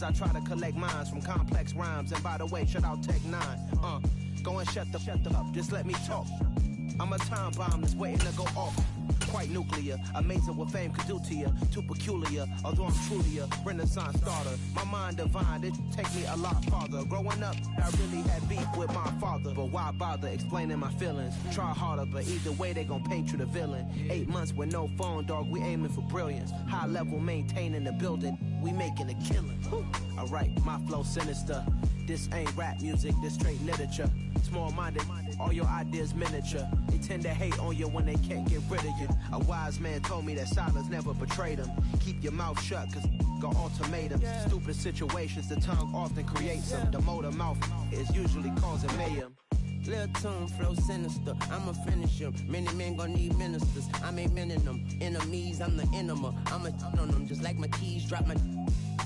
I try to collect minds from complex rhymes. And by the way, shout out Tech 9. Go and shut the up, just let me talk. I'm a time bomb that's waiting to go off. Quite nuclear, amazing what fame could do to you. Too peculiar, although I'm truly a renaissance starter. My mind divine, it take me a lot farther. Growing up, I really had beef with my father. But why bother explaining my feelings? Try harder, but either way they gon' paint you the villain. 8 months with no phone, dog, we aiming for brilliance. High level maintaining the building, we making a killing. Alright, my flow sinister. This ain't rap music, this straight literature. Small-minded, all your ideas miniature. They tend to hate on you when they can't get rid of you. A wise man told me that silence never betrayed him. Keep your mouth shut, cause got ultimatums. Stupid situations, the tongue often creates them. The motor mouth is usually causing mayhem. Lil' tune, flow sinister, I'ma finish him. Many men gon' need ministers, I'm aiming them. Enemies, I'm the enema, I'ma on them. Just like my keys, drop my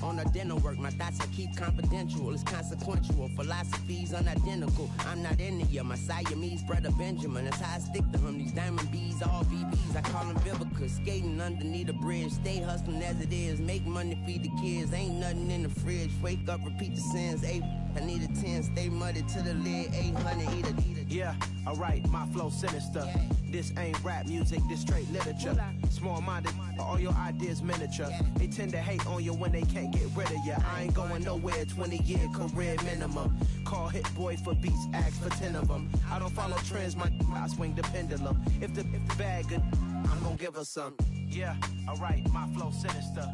on the dinner work. My thoughts I keep confidential, it's consequential. Philosophies unidentical, I'm not into you. My Siamese brother Benjamin, that's how I stick to him. These diamond bees, all BBs, I call them Vivica. Skating underneath a bridge, stay hustling as it is. Make money, feed the kids, ain't nothing in the fridge. Wake up, repeat the sins, I need a 10, stay muddy to the lid, 800, eat it. Yeah, alright, my flow sinister. This ain't rap music, this straight literature. Small-minded, all your ideas miniature. They tend to hate on you when they can't get rid of you. I ain't going nowhere, 20-year career minimum. Call Hit Boy for beats, ask for 10 of them. I don't follow trends, I swing the pendulum. If the bag good, I'm gonna give her some. Yeah, alright, my flow sinister.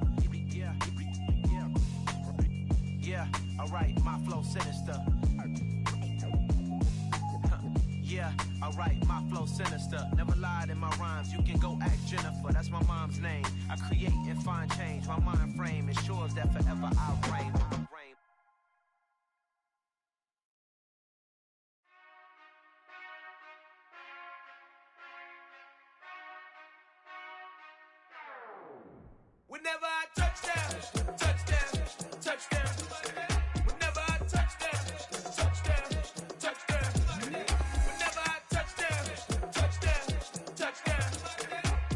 Yeah, alright, my flow sinister. Yeah, alright, my flow sinister. Never lied in my rhymes, you can go ask Jennifer, that's my mom's name. I create and find change, my mind frame ensures that forever I'll reign. Whenever I touchdown, touchdown, touchdown. Whenever I touchdown, touchdown, touchdown. Whenever I touchdown, touchdown, touchdown.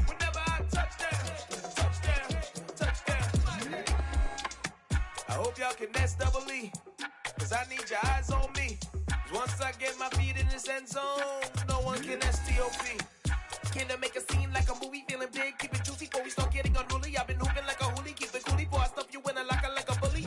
Whenever I touchdown, touchdown. I hope y'all can S-double-E, cause I need your eyes on me. Once I get my feet in this end zone, no one can S-T-O-P. Can I make a scene like a movie, feeling big, keep it juicy before we start getting unruly. I've been hooping like a hoolie, keep it coolie before I stuff you in a locker like a bully.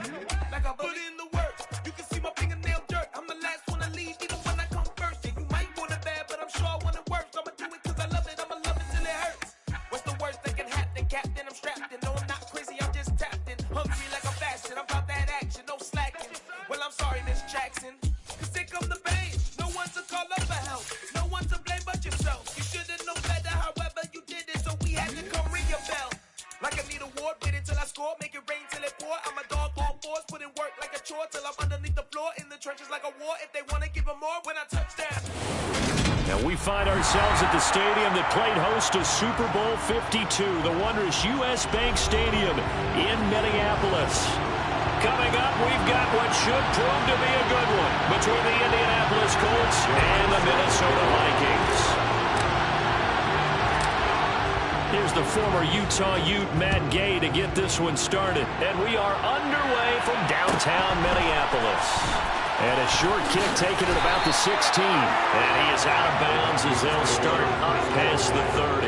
Like a bully. Put in the work, you can see my fingernail dirt. I'm the last one to leave, even when I come first. Yeah, you might want it bad, but I'm sure I want it worse. I'ma do it cause I love it, I'ma love it till it hurts. What's the worst that can happen, Captain? I'm strapped in, no I'm not crazy, I'm just tapped in. Hungry like I'm fasting, I'm about that action, no slacking. Well, I'm sorry, Miss Jackson, cause here come the pain. No one to call up for help, no one to blame but yourself. You should've known better, however you did it, so we had to come ring your bell. Like I need a award, wait until I score, make it rain till it pour. I'm a dog on fours, put in work like a chore till I'm underneath the floor, in the trenches like a war. If they wanna give them more, when I touch down. And we find ourselves at the stadium that played host to Super Bowl 52, the wondrous U.S. Bank Stadium in Minneapolis. Coming up, we've got what should prove to be a good one between the Indianapolis Colts and the Minnesota Vikings. Here's the former Utah Ute, Matt Gay, to get this one started. And we are underway from downtown Minneapolis. And a short kick taken at about the 16. And he is out of bounds as they'll start up past the 30.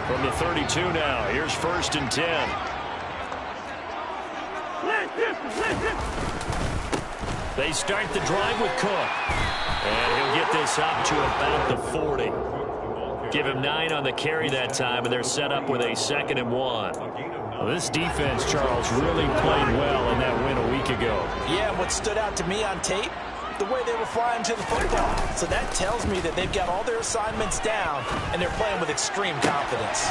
From the 32 now, here's 1st and 10. They start the drive with Cook. And he'll get this up to about the 40. Give him 9 on the carry that time, and they're set up with a 2nd and 1. Well, this defense, Charles, really played well in that win a week ago. Yeah, what stood out to me on tape, the way they were flying to the football. So that tells me that they've got all their assignments down, and they're playing with extreme confidence.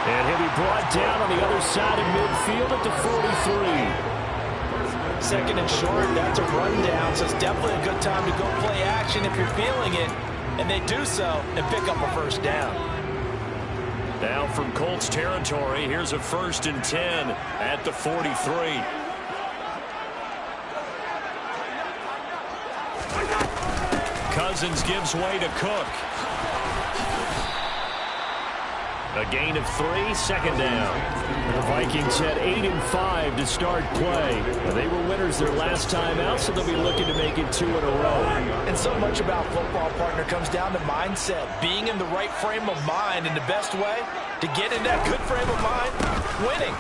And he'll be brought down on the other side of midfield at the 43. 2nd and short, that's a rundown, so it's definitely a good time to go play action if you're feeling it. And they do so and pick up a 1st down. Now from Colts territory, here's a 1st and 10 at the 43. Cousins gives way to Cook. A gain of 3, 2nd down. The Vikings had 8-5 to start play. They were winners their last time out, so they'll be looking to make it 2 in a row. And so much about football, partner, comes down to mindset. Being in the right frame of mind, and the best way to get in that good frame of mind, winning.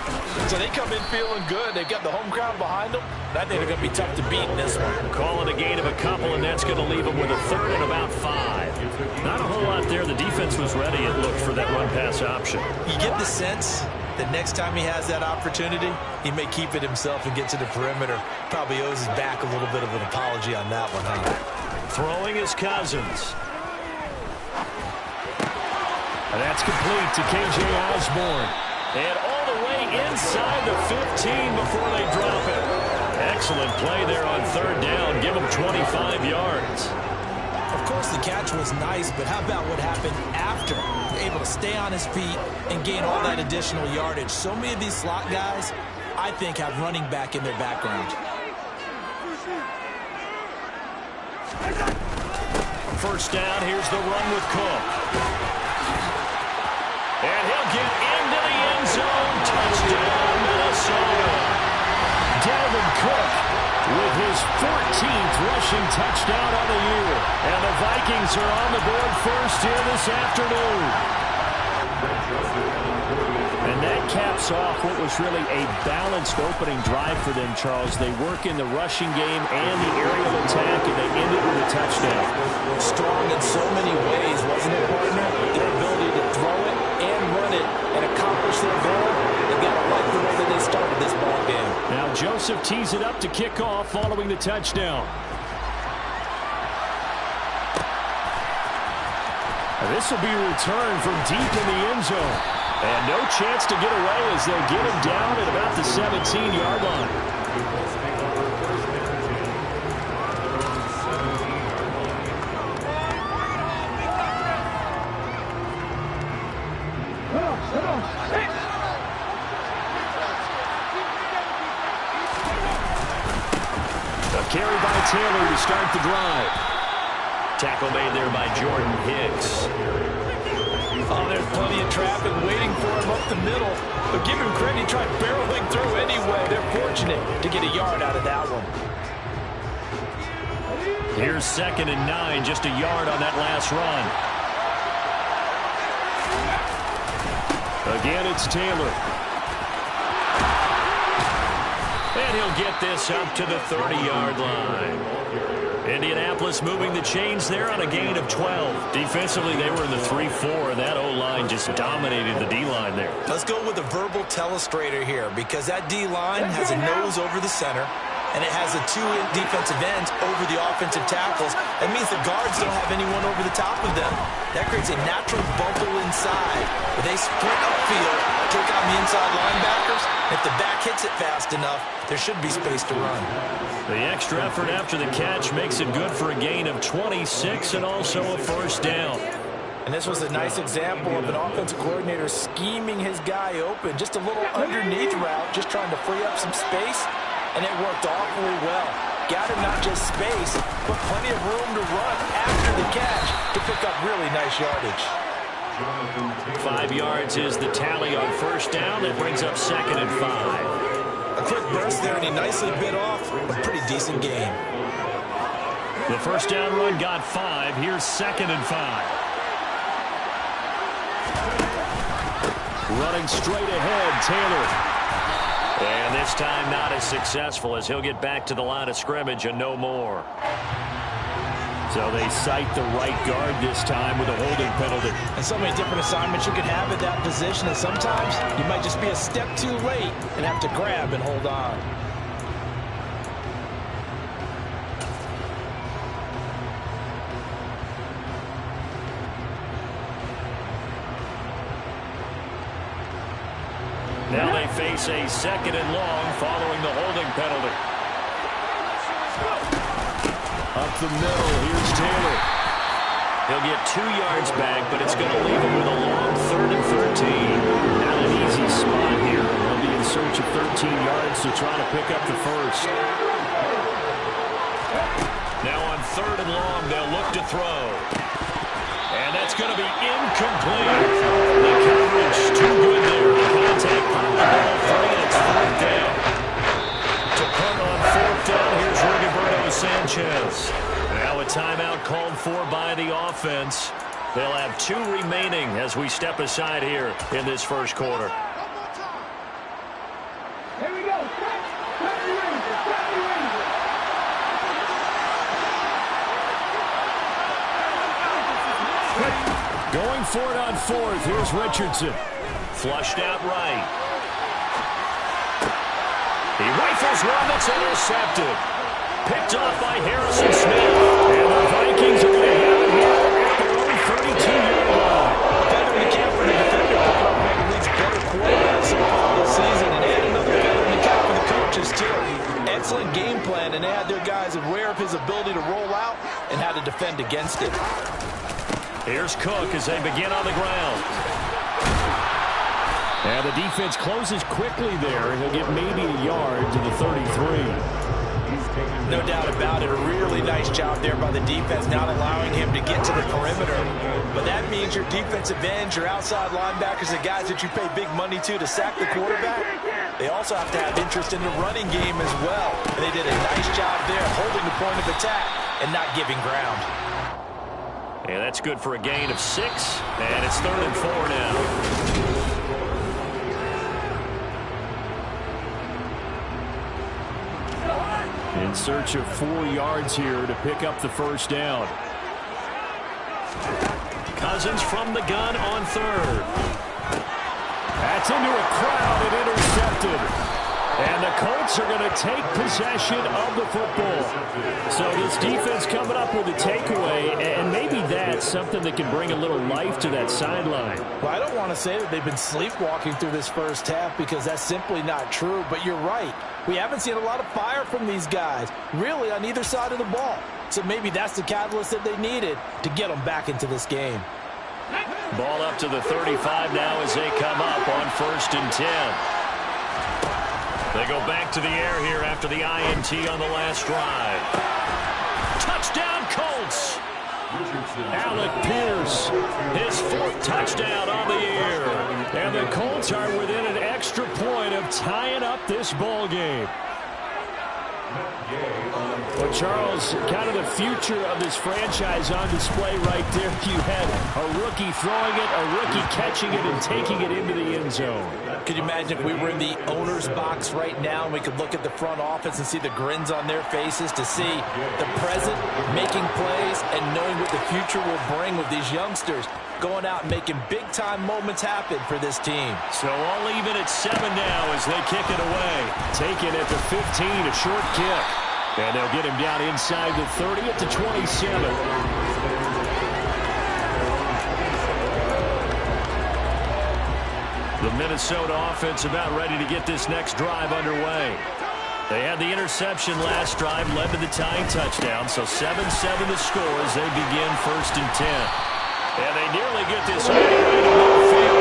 So they come in feeling good. They've got the home crowd behind them. I think they're going to be tough to beat in this one. Calling a gain of a couple, and that's going to leave them with a 3rd and about 5. Not a whole lot there. The defense was ready, it looked, for that run-pass option. You get the sense that next time he has that opportunity, he may keep it himself and get to the perimeter. Probably owes his back a little bit of an apology on that one, huh? Throwing is Cousins. And that's complete to K.J. Osborne. And all the way inside the 15 before they drop it. Excellent play there on 3rd down. Give him 25 yards. Of course, the catch was nice, but how about what happened after? Able to stay on his feet and gain all that additional yardage. So many of these slot guys, I think, have running back in their background. 1st down, here's the run with Cook. And he'll get into the end zone. Touchdown, Minnesota. Dalvin Cook with his 14th rushing touchdown of the year. And the Vikings are on the board first here this afternoon. And that caps off what was really a balanced opening drive for them, Charles. They work in the rushing game and the aerial attack, and they end it with a touchdown. Strong in so many ways, wasn't it, partner? Their ability to throw it and run it and accomplish their goal. They've got to like the way that they started this ball game. Now Joseph tees it up to kick off following the touchdown. This will be returned from deep in the end zone. And no chance to get away as they'll get him down at about the 17-yard line. A carry by Taylor to start the drive. Tackle made there by Jordan Hicks. Oh, there's plenty of traffic waiting for him up the middle. But give him credit, he tried barreling through anyway. They're fortunate to get a yard out of that one. Here's 2nd and 9, just a yard on that last run. Again, it's Taylor. And he'll get this up to the 30-yard line. Indianapolis moving the chains there on a gain of 12. Defensively, they were in the 3-4, and that O-line just dominated the D-line there. Let's go with a verbal telestrator here, because that D-line has a nose over the center, and it has a 2 defensive ends over the offensive tackles. That means the guards don't have anyone over the top of them. That creates a natural bubble inside, where they sprint upfield, take on the inside linebackers. If the back hits it fast enough, there should be space to run. The extra effort after the catch makes it good for a gain of 26 and also a 1st down. And this was a nice example of an offensive coordinator scheming his guy open. Just a little underneath route, just trying to free up some space, and it worked awfully well. Got him not just space, but plenty of room to run after the catch to pick up really nice yardage. 5 yards is the tally on 1st down. That brings up 2nd and 5. A quick burst there, and he nicely bit off a pretty decent game. The 1st down run got 5. Here's 2nd and 5. Running straight ahead, Taylor. And this time not as successful, as he'll get back to the line of scrimmage and no more. So they cite the right guard this time with a holding penalty. And so many different assignments you can have at that position, and sometimes you might just be a step too late and have to grab and hold on. Now they face a 2nd and long following the holding penalty. Up the middle, here's Taylor. He'll get 2 yards back, but it's going to leave him with a long 3rd and 13. Not an easy spot here. He'll be in search of 13 yards to try to pick up the first. Now on 3rd and long, they'll look to throw. And that's going to be incomplete. The coverage too good there. The contact on the ball, 3, and it's 4th down. To punt on 4th down, here's Rigoberto Sanchez. Now a timeout called for by the offense. They'll have 2 remaining as we step aside here in this first quarter. Here we go. Going for it on 4th. Here's Richardson. Flushed out right. He rifles one that's intercepted. Picked off by Harrison Smith. And the Vikings are going to have it here at their own 32-yard line. Feather in the cap for the defender for one of the league's better quarterbacks so far this season. And add another feather in the cap for the coaches, too. Excellent game plan, and they had their guys aware of his ability to roll out and how to defend against it. Here's Cook as they begin on the ground. And the defense closes quickly there. He'll get maybe a yard to the 33. No doubt about it. A really nice job there by the defense, not allowing him to get to the perimeter. But that means your defensive ends, your outside linebackers, the guys that you pay big money to sack the quarterback, they also have to have interest in the running game as well. And they did a nice job there holding the point of attack and not giving ground. And that's good for a gain of 6. And it's 3rd and 4 now. In search of 4 yards here to pick up the first down. Cousins from the gun on 3rd. That's into a crowd and intercepted. And the Colts are going to take possession of the football. So this defense coming up with a takeaway, and maybe that's something that can bring a little life to that sideline. Well, I don't want to say that they've been sleepwalking through this first half because that's simply not true, but you're right. We haven't seen a lot of fire from these guys, really on either side of the ball. So maybe that's the catalyst that they needed to get them back into this game. Ball up to the 35 now as they come up on 1st and 10. They go back to the air here after the INT on the last drive. Touchdown, Colts! Alec Pierce, his 4th touchdown on the year. And the Colts are within an extra point of tying up this ball game. Well, Charles, kind of the future of this franchise on display right there. You had a rookie throwing it, a rookie catching it, and taking it into the end zone. Could you imagine if we were in the owner's box right now and we could look at the front office and see the grins on their faces to see the present making plays and knowing what the future will bring with these youngsters going out and making big-time moments happen for this team. So all even at 7 now as they kick it away. Taken at the 15, a short kick. And they'll get him down inside the 30 at the 27. The Minnesota offense about ready to get this next drive underway. They had the interception last drive, led to the tying touchdown, so 7-7 the score as they begin 1st and 10. And they nearly get this all the way to midfield.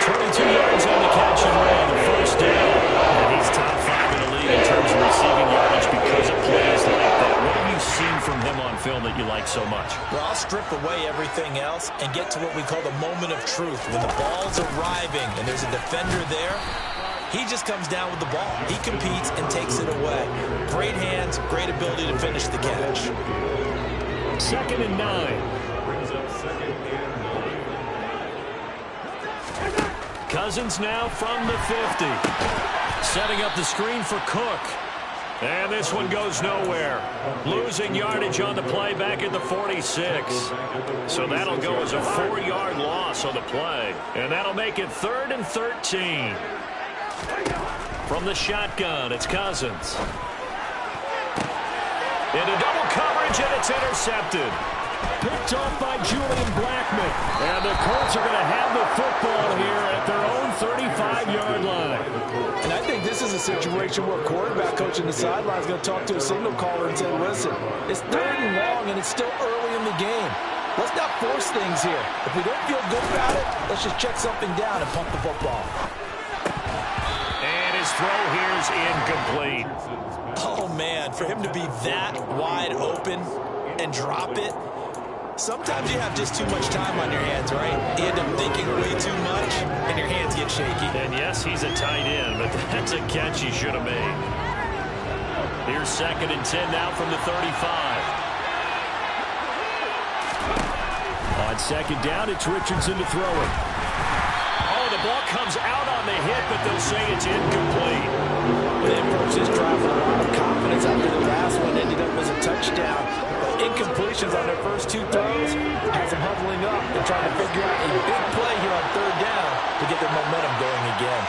22 yards on the catch and run, the first down. And he's top 5 in the league in terms of receiving yardage because of plays like that. What have you seen from him on film that you like so much? Well, I'll strip away everything else and get to what we call the moment of truth. When the ball's arriving and there's a defender there, he just comes down with the ball. He competes and takes it away. Great hands, great ability to finish the catch. 2nd and 9. Cousins now from the 50. Setting up the screen for Cook. And this one goes nowhere. Losing yardage on the play back at the 46. So that'll go as a 4-yard loss on the play. And that'll make it 3rd and 13. From the shotgun, it's Cousins. Into double coverage, and it's intercepted. Picked off by Julian Blackman. And the Colts are going to have the football here at their own 35-yard line. And I think think this is a situation where quarterback coach in the sideline is going to talk to a signal caller and say, listen, it's 3rd and long and it's still early in the game. Let's not force things here. If we don't feel good about it, let's just check something down and pump the football. And his throw here is incomplete. Oh, man, for him to be that wide open and drop it, sometimes you have just too much time on your hands, right? You end up thinking way too much, and your hands get shaky. And yes, he's a tight end, but that's a catch he should have made. Here's 2nd and 10 now from the 35. On 2nd down, it's Richardson to throw it. Oh, the ball comes out on the hit, but they'll say it's incomplete. They approached this drive with a lot of confidence after the last one ended up as a touchdown. But incompletions on their first 2 throws has them huddling up and trying to figure out a big play here on 3rd down to get their momentum going again.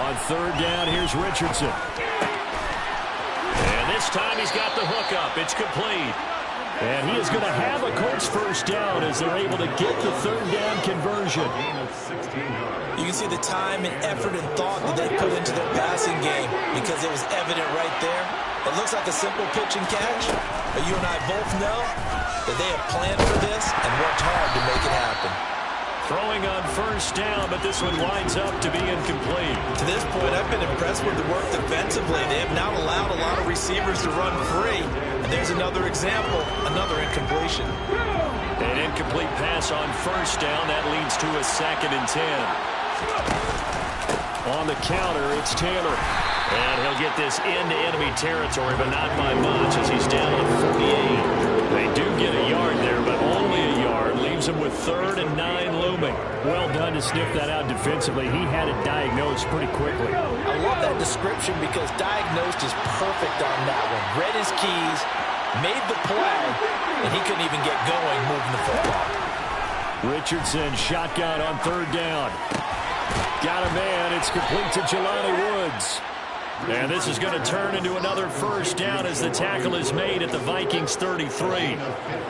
On 3rd down, here's Richardson. And this time he's got the hook up. It's complete. And he is going to have a Colts first down as they're able to get the 3rd down conversion. You can see the time and effort and thought that they put into their passing game because it was evident right there. It looks like a simple pitch and catch, but you and I both know that they have planned for this and worked hard to make it happen. Throwing on 1st down, but this one winds up to be incomplete. To this point, I've been impressed with the work defensively. They have not allowed a lot of receivers to run free. And there's another example, another incompletion. An incomplete pass on 1st down. That leads to a 2nd and 10. On the counter, it's Taylor. And he'll get this into enemy territory, but not by much as he's down at 48. They do get a yard there, but only a yard. Leaves him with 3rd and 9 looming. Well done to sniff that out defensively. He had it diagnosed pretty quickly. I love that description because diagnosed is perfect on that one. Read his keys, made the play, and he couldn't even get going moving the football. Richardson shotgun on 3rd down. Got a man. It's complete to Jelani Woods. And this is going to turn into another 1st down as the tackle is made at the Vikings 33.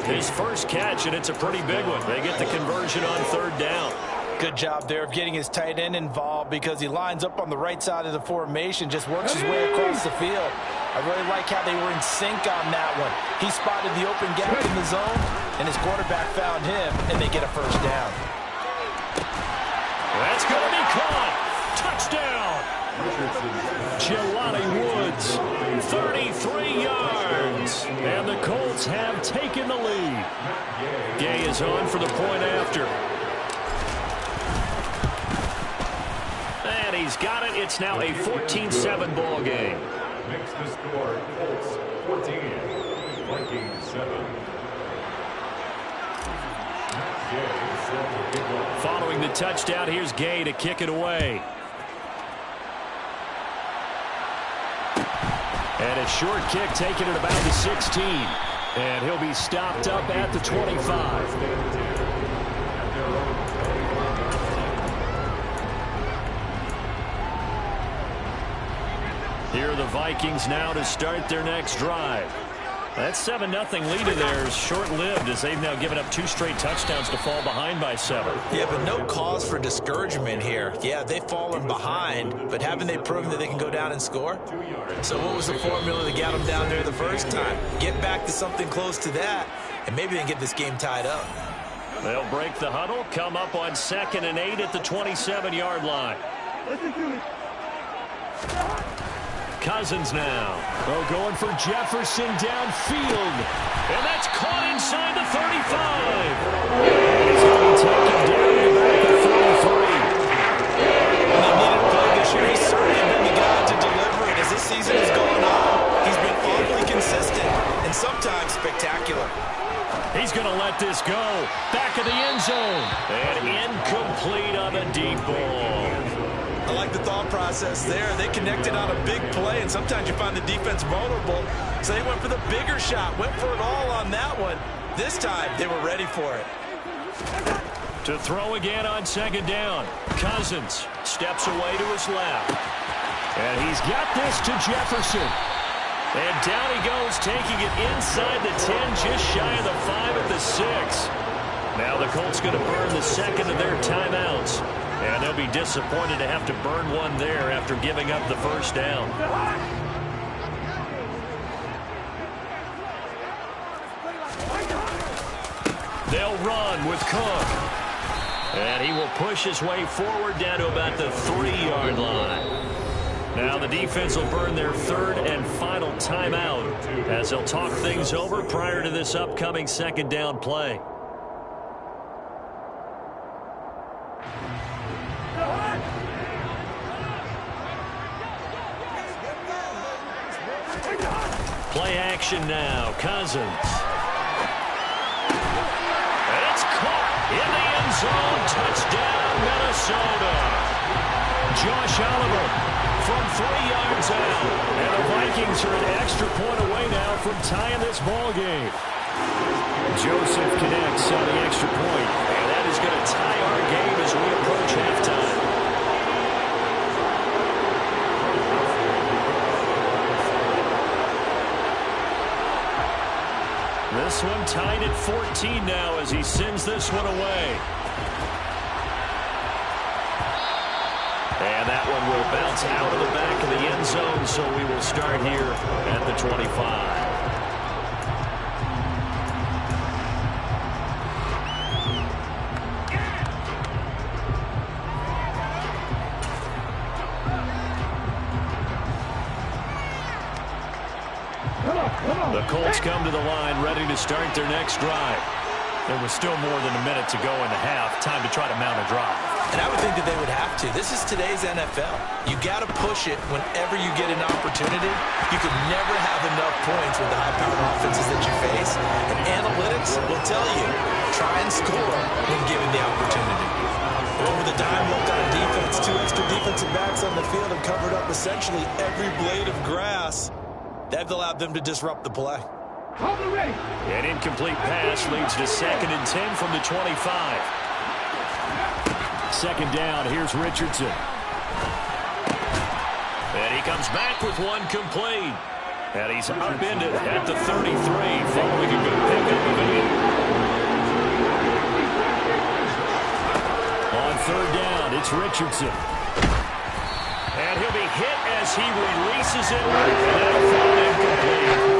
His first catch, and it's a pretty big one. They get the conversion on 3rd down. Good job there of getting his tight end involved because he lines up on the right side of the formation, just works his way across the field. I really like how they were in sync on that one. He spotted the open gap in the zone, and his quarterback found him, and they get a 1st down. That's going to be caught. Touchdown. Jelani Woods, 33 yards. And the Colts have taken the lead. Gay is on for the point after. And he's got it. It's now a 14-7 ball game. Makes the score Colts 14, Vikings 7. Following the touchdown, here's Gay to kick it away. And a short kick taken at about the 16. And he'll be stopped up at the 25. Here are the Vikings now to start their next drive. That 7-0 lead of theirs short-lived as they've now given up 2 straight touchdowns to fall behind by 7. Yeah, but no cause for discouragement here. Yeah, they've fallen behind, but haven't they proven that they can go down and score? So what was the formula that got them down there the first time? Get back to something close to that, and maybe they can get this game tied up. They'll break the huddle, come up on 2nd and 8 at the 27-yard line. Cousins now. Oh, going for Jefferson downfield. And that's caught inside the 35. And he's going to be taken down to about the 33. When they needed a play this year, he's certainly been the guy to deliver it. As this season has gone on, he's been awfully consistent and sometimes spectacular. He's going to let this go. Back of the end zone. And incomplete on the deep ball. I like the thought process there. They connected on a big play, and sometimes you find the defense vulnerable. So they went for the bigger shot, went for it all on that one. This time, they were ready for it. To throw again on 2nd down. Cousins steps away to his left. And he's got this to Jefferson. And down he goes, taking it inside the 10, just shy of the 5 at the 6. Now the Colts going to burn the 2nd of their timeouts. And they'll be disappointed to have to burn one there after giving up the first down. They'll run with Cook. And he will push his way forward down to about the 3-yard line. Now the defense will burn their third and final timeout as they'll talk things over prior to this upcoming second down play. Play action now. Cousins. And it's caught in the end zone. Touchdown, Minnesota. Josh Oliver from 3 yards out. And the Vikings are an extra point away now from tying this ball game. Joseph connects on the extra point. And that is going to tie our game as we approach halftime. This one tied at 14 now as he sends this one away. And that one will bounce out of the back of the end zone, so we will start here at the 25. The Colts come to the line ready to start their next drive. There was still more than a minute to go in the half. Time to try to mount a drive. And I would think that they would have to. This is today's NFL. You got to push it whenever you get an opportunity. You could never have enough points with the high-powered offenses that you face. And analytics will tell you, try and score when given the opportunity. Over the dime looked on defense, 2 extra defensive backs on the field and covered up essentially every blade of grass. That allowed them to disrupt the play. An incomplete pass leads to 2nd and 10 from the 25. Second down, here's Richardson. And he comes back with one complete. And he's upended at the 33 following a good pickup of 8. On 3rd down, it's Richardson. And he'll be hit as he releases it. And that'll fall incomplete.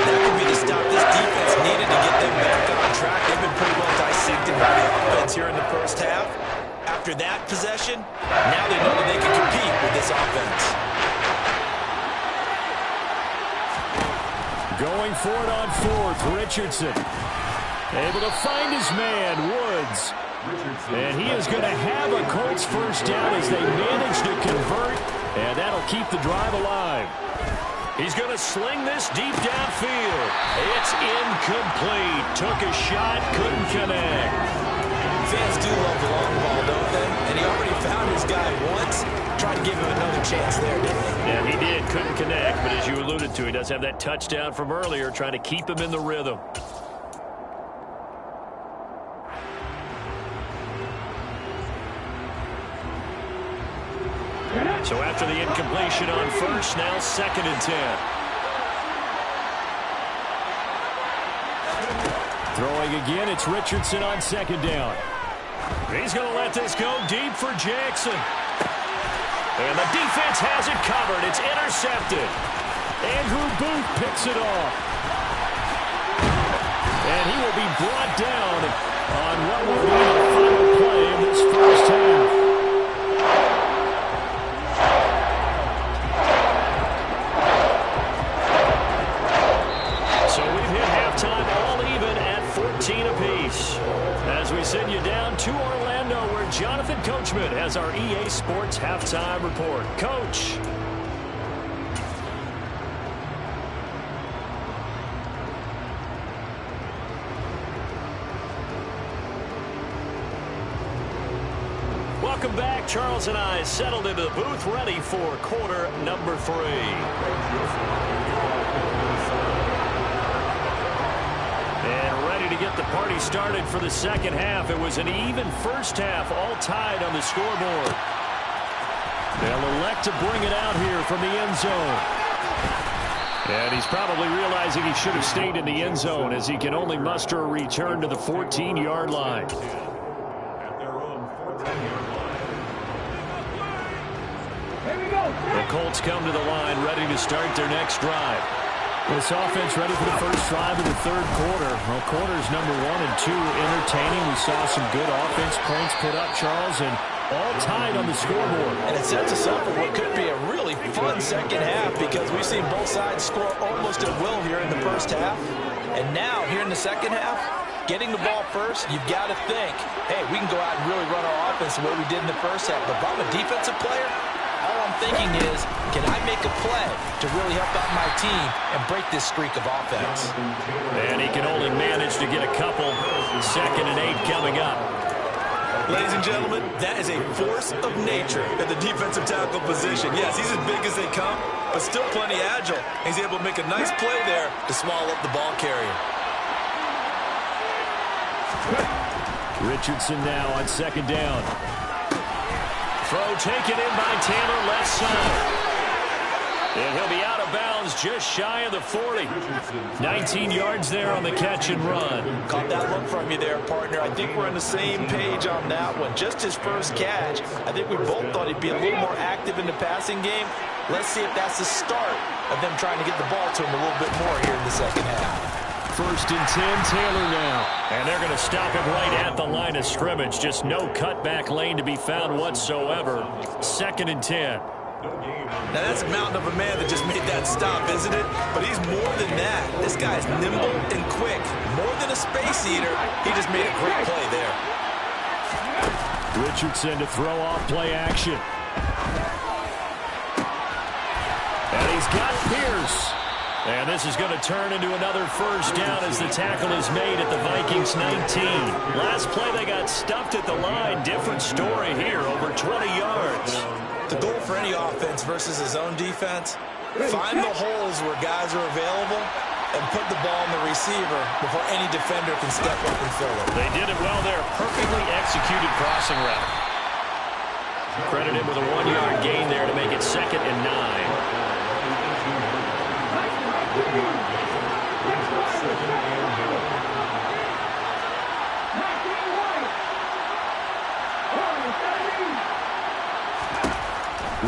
That could be the stop this defense needed to get them back on track. They've been pretty well dissected by the offense here in the first half. After that possession, now they know that they can compete with this offense. Going for it on 4th, Richardson. Able to find his man, Woods. And he is going to have a Colts first down as they manage to convert, and that'll keep the drive alive. He's going to sling this deep downfield. It's incomplete. Took a shot, couldn't connect. Fans do love the long ball, don't they? And he already found his guy once. Tried to give him another chance there, didn't he? Yeah, he did. Couldn't connect, but as you alluded to, he does have that touchdown from earlier, trying to keep him in the rhythm. So after the incompletion on 1st, now 2nd and 10. Throwing again, it's Richardson on 2nd down. He's going to let this go deep for Jackson. And the defense has it covered. It's intercepted. Andrew Booth picks it off. And he will be brought down on what will be the final play of this first half. As we send you down to Orlando, where Jonathan Coachman has our EA Sports Halftime Report. Coach. Welcome back. Charles and I settled into the booth, ready for quarter number 3. To get the party started for the second half. It was an even first half, all tied on the scoreboard. They'll elect to bring it out here from the end zone. And he's probably realizing he should have stayed in the end zone as he can only muster a return to the 14-yard line. At their own 14-yard line. The Colts come to the line ready to start their next drive. This offense ready for the first drive of the third quarter. Well, quarters number 1 and 2 entertaining. We saw some good offense points put up, Charles, and all tied on the scoreboard. And it sets us up for what could be a really fun second half because we've seen both sides score almost at will here in the first half. And now, here in the second half, getting the ball first, you've got to think, hey, we can go out and really run our offense the way we did in the first half. But if I'm a defensive player, all I'm thinking is, can I make a play to really help out my team and break this streak of offense? And he can only manage to get a couple. 2nd and 8 coming up. Ladies and gentlemen, that is a force of nature at the defensive tackle position. Yes, he's as big as they come, but still plenty agile. He's able to make a nice play there to swallow up the ball carrier. Richardson now on 2nd down. Throw taken in by Taylor, left side. And he'll be out of bounds just shy of the 40. 19 yards there on the catch and run. Caught that look from you there, partner. I think we're on the same page on that one. Just his first catch. I think we both thought he'd be a little more active in the passing game. Let's see if that's the start of them trying to get the ball to him a little bit more here in the second half. 1st and 10, Taylor now. And they're going to stop him right at the line of scrimmage. Just no cutback lane to be found whatsoever. 2nd and 10. Now that's a mountain of a man that just made that stop, isn't it? But he's more than that. This guy's nimble and quick. More than a space eater. He just made a great play there. Richardson to throw off play action. And he's got Pierce. And this is going to turn into another first down as the tackle is made at the Vikings 19. Last play they got stuffed at the line. Different story here, over 20 yards. The goal for any offense versus his own defense, find the holes where guys are available and put the ball in the receiver before any defender can step up and fill it. They did it well there. Perfectly executed crossing route. Credit him with a 1-yard gain there to make it 2nd and 9.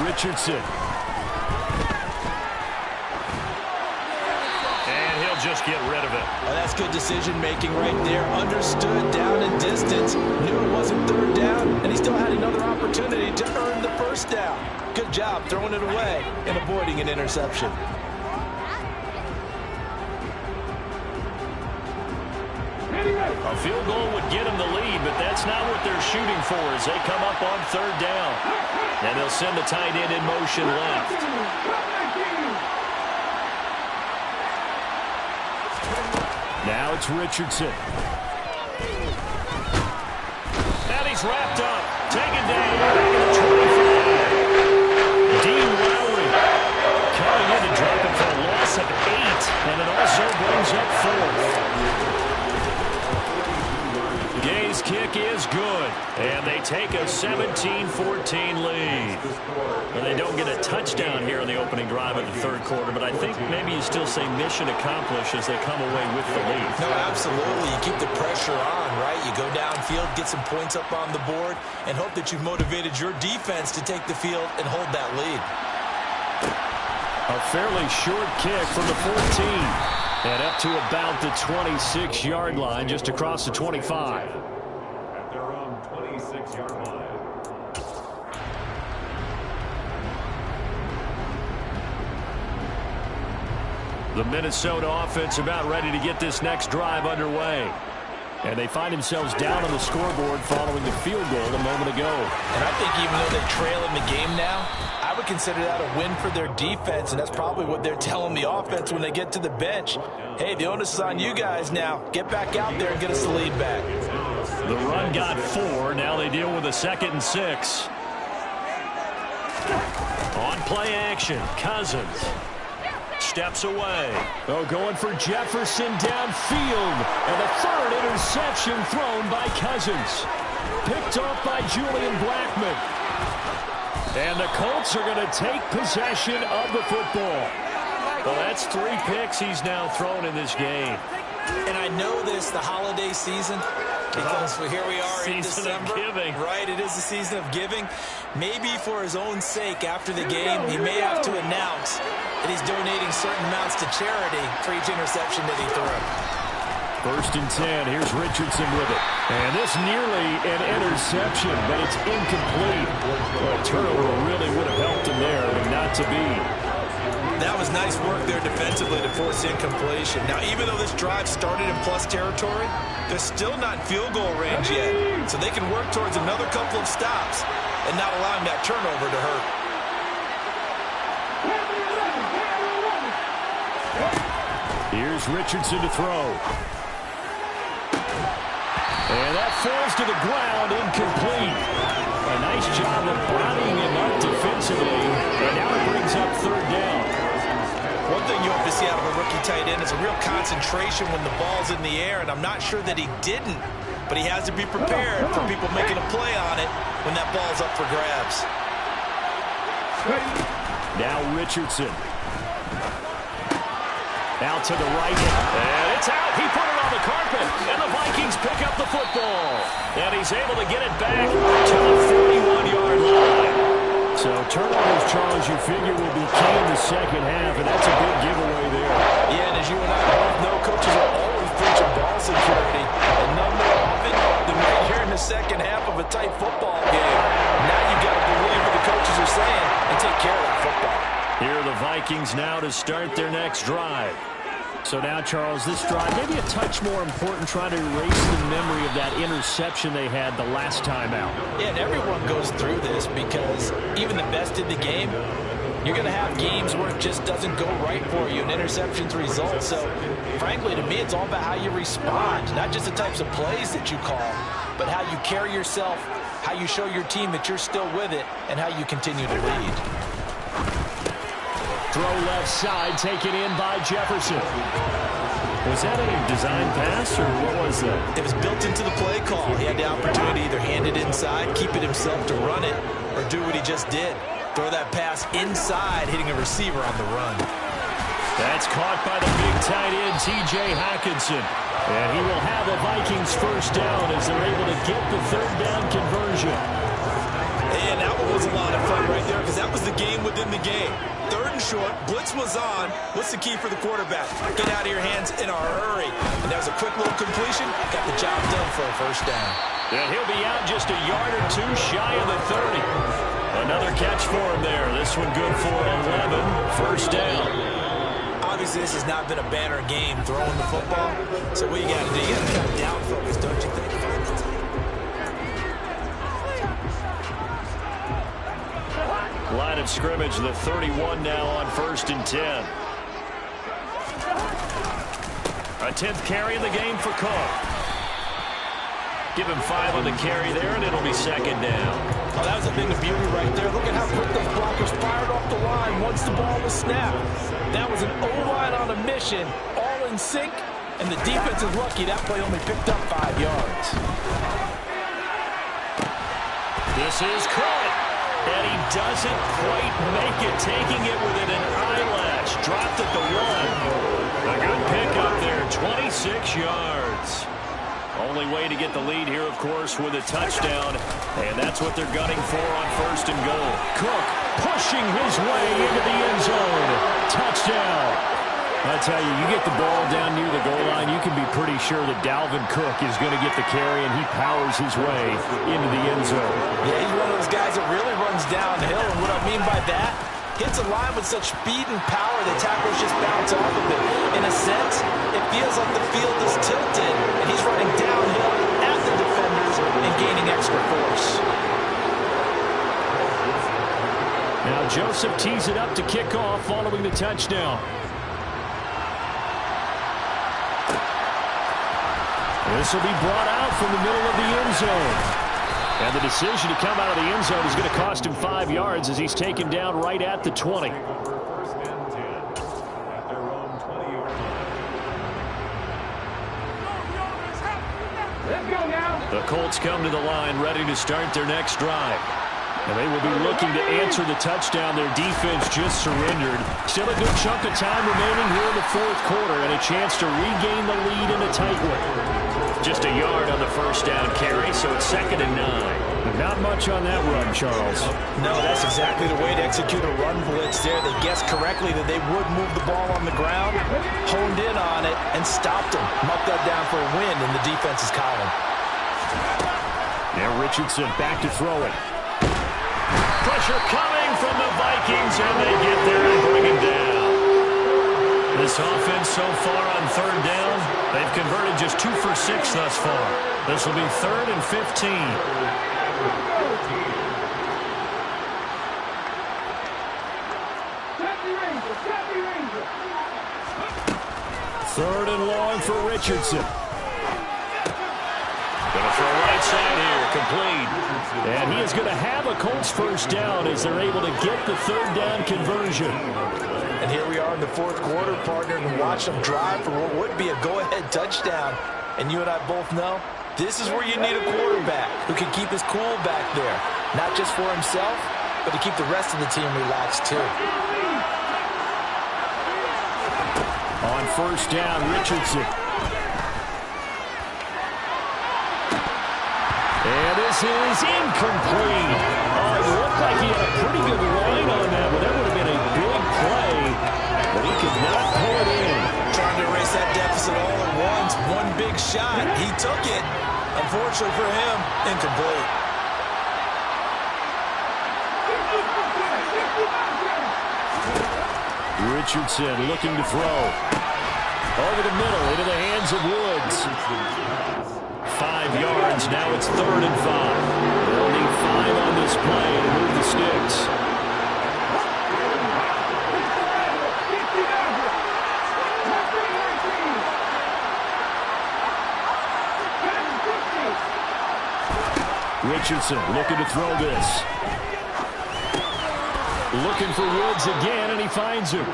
Richardson. And he'll just get rid of it. Well, that's good decision-making right there. Understood down and distance. Knew it wasn't 3rd down, and he still had another opportunity to earn the first down. Good job throwing it away and avoiding an interception. A field goal would get them the lead, but that's not what they're shooting for as they come up on 3rd down. And they'll send the tight end in motion left. Now it's Richardson. And he's wrapped up. Taken down. Back at the 25. Dean Lowry coming in to drop him for a loss of 8. And it also brings up 4th. Gay's kick is good, and they take a 17-14 lead. Well, they don't get a touchdown here in the opening drive of the 3rd quarter, but I think maybe you still say mission accomplished as they come away with the lead. No, absolutely. You keep the pressure on, right? You go downfield, get some points up on the board, and hope that you've motivated your defense to take the field and hold that lead. A fairly short kick from the 14. And up to about the 26-yard line, just across the 25. At their own 26-yard line. The Minnesota offense about ready to get this next drive underway. And they find themselves down on the scoreboard following the field goal a moment ago. And I think even though they trail in the game now, I would consider that a win for their defense, and that's probably what they're telling the offense when they get to the bench. Hey, the onus is on you guys now. Get back out there and get us the lead back. The run got 4. Now they deal with a 2nd and 6. On play action, Cousins steps away. Oh, going for Jefferson downfield. And the 3rd interception thrown by Cousins. Picked off by Julian Blackmon. And the Colts are going to take possession of the football. Well, that's 3 picks he's now thrown in this game. And I know this, the holiday season, because here we are in December. Season of giving. Right, it is the season of giving. Maybe for his own sake after the game, he may have to announce that he's donating certain amounts to charity for each interception that he threw. 1st and 10. Here's Richardson with it. And this nearly an interception, but it's incomplete. Well, a turnover really would have helped him there, but not to be. That was nice work there defensively to force incompletion. Now, even though this drive started in plus territory, they're still not in field goal range yet. So they can work towards another couple of stops and not allowing that turnover to hurt. Here's Richardson to throw. And that falls to the ground, incomplete. A nice job of bodying him up defensively. And now it brings up 3rd down. One thing you hope to see out of a rookie tight end is a real concentration when the ball's in the air, and I'm not sure that he didn't, but he has to be prepared for people making a play on it when that ball's up for grabs. Now Richardson. Out to the right, and it's out. He put it on the carpet, and the Vikings pick up the football. And he's able to get it back to the 41-yard line. So turnovers, Charles, you figure will be key in the second half, and that's a big giveaway there. Yeah, and as you and I both know, coaches are always preaching ball security, and none more often than right here in the second half of a tight football game. Now you've got to believe what the coaches are saying and take care of that football. Here are the Vikings now to start their next drive. So now, Charles, this drive maybe a touch more important, trying to erase the memory of that interception they had the last time out. Yeah, and everyone goes through this because even the best in the game, you're going to have games where it just doesn't go right for you and interceptions result. So, frankly, to me, it's all about how you respond, not just the types of plays that you call, but how you carry yourself, how you show your team that you're still with it, and how you continue to lead. Throw left side, taken in by Jefferson. Was that a design pass, or what was that? It was built into the play call. He had the opportunity to either hand it inside, keep it himself to run it, or do what he just did. Throw that pass inside, hitting a receiver on the run. That's caught by the big tight end, T.J. Hockenson. And he will have a Vikings 1st down as they're able to get the 3rd down conversion. And that one was a lot of fun right there because that was the game within the game. 3rd and short, blitz was on. What's the key for the quarterback? Get out of your hands in a hurry. And that was a quick little completion. Got the job done for a 1st down. And he'll be out just a yard or 2 shy of the 30. Another catch for him there. This one good for 11. 1st down. Obviously, this has not been a banner game throwing the football. So what you got to do, you got to come down focus, don't you think? Line of scrimmage, the 31 now on 1st and 10. A 10th carry in the game for Cook. Give him 5 on the carry there, and it'll be 2nd down. Oh, that was a thing of beauty right there. Look at how quick those blockers fired off the line once the ball was snapped. That was an O-line on a mission, all in sync, and the defense is lucky that play only picked up 5 yards. This is Cook. And he doesn't quite make it, taking it within an eyelash. Dropped at the 1. A good pickup there, 26 yards. Only way to get the lead here, of course, with a touchdown. And that's what they're gunning for on 1st and goal. Cook pushing his way into the end zone. Touchdown. I tell you, you get the ball down near the goal line, you can be pretty sure that Dalvin Cook is going to get the carry, and he powers his way into the end zone. Yeah, he's one of those guys that really runs downhill, and what I mean by that, hits a line with such speed and power that tackles just bounce off of it. In a sense, it feels like the field is tilted, and he's running downhill at the defenders and gaining extra force. Now Joseph tees it up to kick off following the touchdown. This will be brought out from the middle of the end zone. And the decision to come out of the end zone is going to cost him 5 yards as he's taken down right at the 20. The Colts come to the line ready to start their next drive. And they will be looking to answer the touchdown. Their defense just surrendered. Still a good chunk of time remaining here in the fourth quarter and a chance to regain the lead in a tight one. Just a yard on the first down carry, so it's 2nd and 9. Not much on that run, Charles. No, that's exactly the way to execute a run blitz there. They guessed correctly that they would move the ball on the ground, honed in on it, and stopped them. Mucked that down for a win in the defense's column. Now Richardson back to throw it. Pressure coming from the Vikings, and they get there and bring him down. This offense so far on 3rd down, they've converted just 2 for 6 thus far. This will be 3rd and 15. 3rd and long for Richardson. Going to throw right side here, complete. And he is going to have a Colts first down as they're able to get the 3rd down conversion. And here we are in the fourth quarter, partner, and watch them drive for what would be a go-ahead touchdown. And you and I both know this is where you need a quarterback who can keep his cool back there. Not just for himself, but to keep the rest of the team relaxed too. On first down, Richardson. And this is incomplete. Oh, it looked like he had a pretty good line on that, but that would have been a big play. But he could not pull it in. Trying to erase that deficit all at once. One big shot. He took it. Unfortunately for him, incomplete. Richardson looking to throw. Over the middle, into the hands of Woods. 5 yards, now it's 3rd and 5. They'll need 5 on this play to move the sticks. Richardson looking to throw this. Looking for Woods again, and he finds him.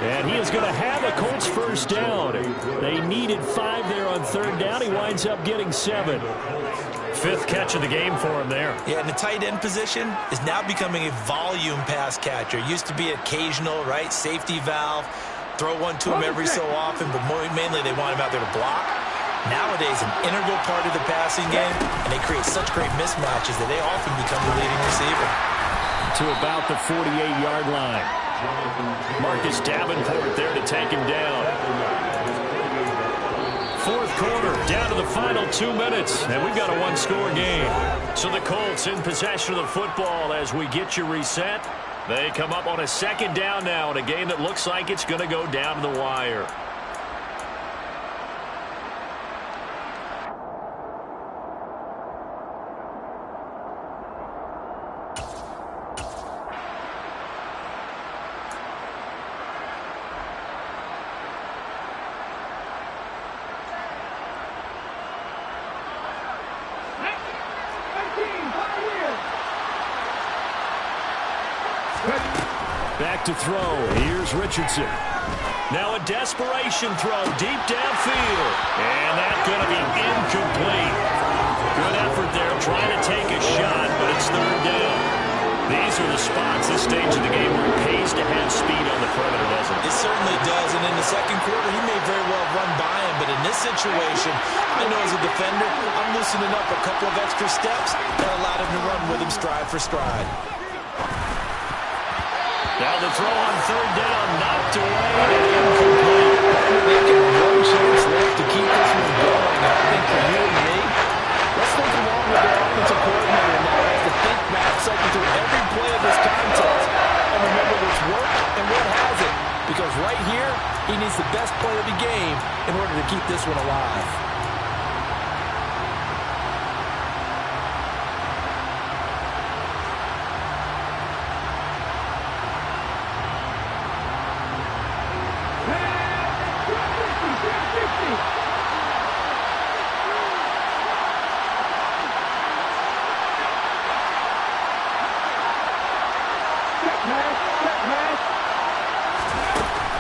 And he is going to have a Colts first down. They needed 5 there on 3rd down. He winds up getting 7. 5th catch of the game for him there. Yeah, and the tight end position is now becoming a volume pass catcher. Used to be occasional, right? Safety valve. Throw one to him every so often, but mainly they want him out there to block. Nowadays, an integral part of the passing game, and they create such great mismatches that they often become the leading receiver. To about the 48-yard line. Marcus Davenport there to take him down. Fourth quarter, down to the final 2 minutes, and we've got a one-score game. So the Colts in possession of the football as we get you reset. They come up on a 2nd down now in a game that looks like it's going to go down to the wire. Back to throw. Here's Richardson. Now a desperation throw deep downfield. And that's going to be incomplete. Good effort there trying to take a shot, but it's 3rd down. These are the spots, this stage of the game, where it pays to have speed on the perimeter, doesn't it? It certainly does, and in the second quarter, he may very well run by him, but in this situation, I know as a defender, I'm loosening up a couple of extra steps that allowed him to run with him stride for stride. Now the throw on 3rd down, knocked away and incomplete. They get one chance left to keep this one going. I think for you and me, let's think along with the offensive coordinator now has to think back, cycle through every play of this contest, and remember what's worked and what hasn't. Because right here, he needs the best play of the game in order to keep this one alive.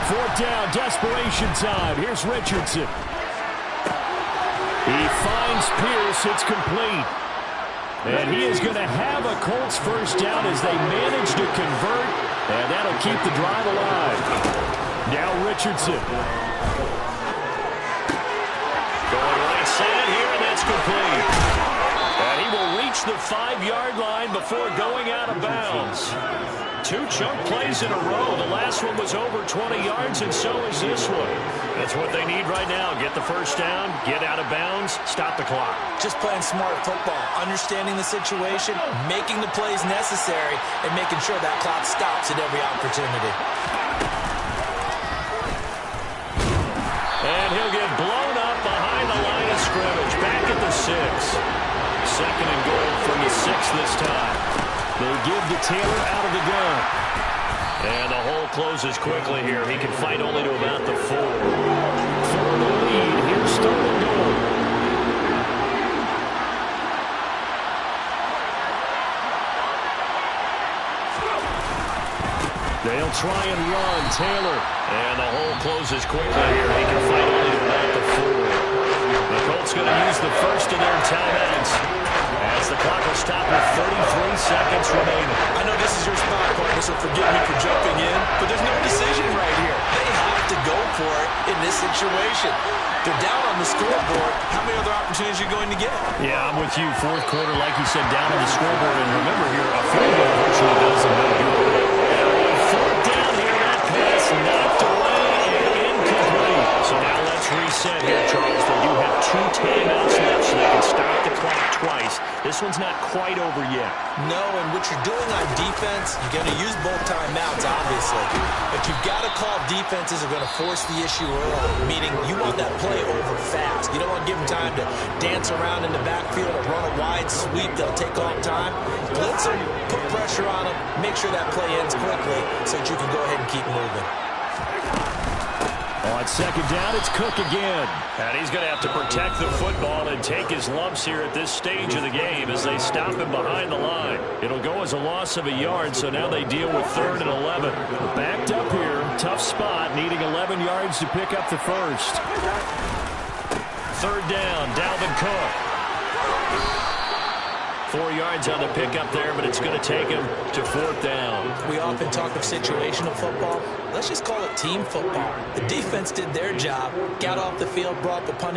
Fourth down, desperation time. Here's Richardson. He finds Pierce. It's complete. And he is going to have a Colts first down as they manage to convert, and that'll keep the drive alive. Now Richardson. Going right side here, and that's complete. And he will reach the 5-yard line before going out of bounds. 2 chunk plays in a row. The last one was over 20 yards, and so is this one. That's what they need right now. Get the first down, get out of bounds, stop the clock. Just playing smart football, understanding the situation, making the plays necessary, and making sure that clock stops at every opportunity. And he'll get blown up behind the line of scrimmage. Back at the 6. 2nd and goal from the 6 this time. They give to Taylor out of the gun. And the hole closes quickly here. He can fight only to about the 4. For the lead, here's 3rd and goal. They'll try and run. Taylor. And the hole closes quickly here. He can fight only to about the 4. The Colts going to use the first of their timeouts, as the clock will stop with 33 seconds remaining. I know this is your spot, partner, so forgive me for jumping in, but there's no decision right here. They have to go for it in this situation. They're down on the scoreboard. How many other opportunities are you going to get? Yeah, I'm with you. 4th quarter, like you said, down on the scoreboard. And remember here, a field goal virtually does them no good. 4th down here, that pass knocked away and incomplete. So now let's reset here, Charles. They do have 2 timeouts left, so they can start the clock twice. This one's not quite over yet. No, and what you're doing on defense, you're going to use both timeouts, obviously. But you've got to call defenses are going to force the issue early, meaning you want that play over fast. You don't want to give them time to dance around in the backfield or run a wide sweep that'll take off time. Blitz them, put pressure on them, make sure that play ends quickly so that you can go ahead and keep moving. On 2nd down, it's Cook again. And he's going to have to protect the football and take his lumps here at this stage of the game as they stop him behind the line. It'll go as a loss of a yard, so now they deal with 3rd and 11. Backed up here, tough spot, needing 11 yards to pick up the first. 3rd down, Dalvin Cook. 4 yards on the pickup there, but it's going to take him to 4th down. We often talk of situational football. Let's just call it team football. The defense did their job, got off the field, brought the punt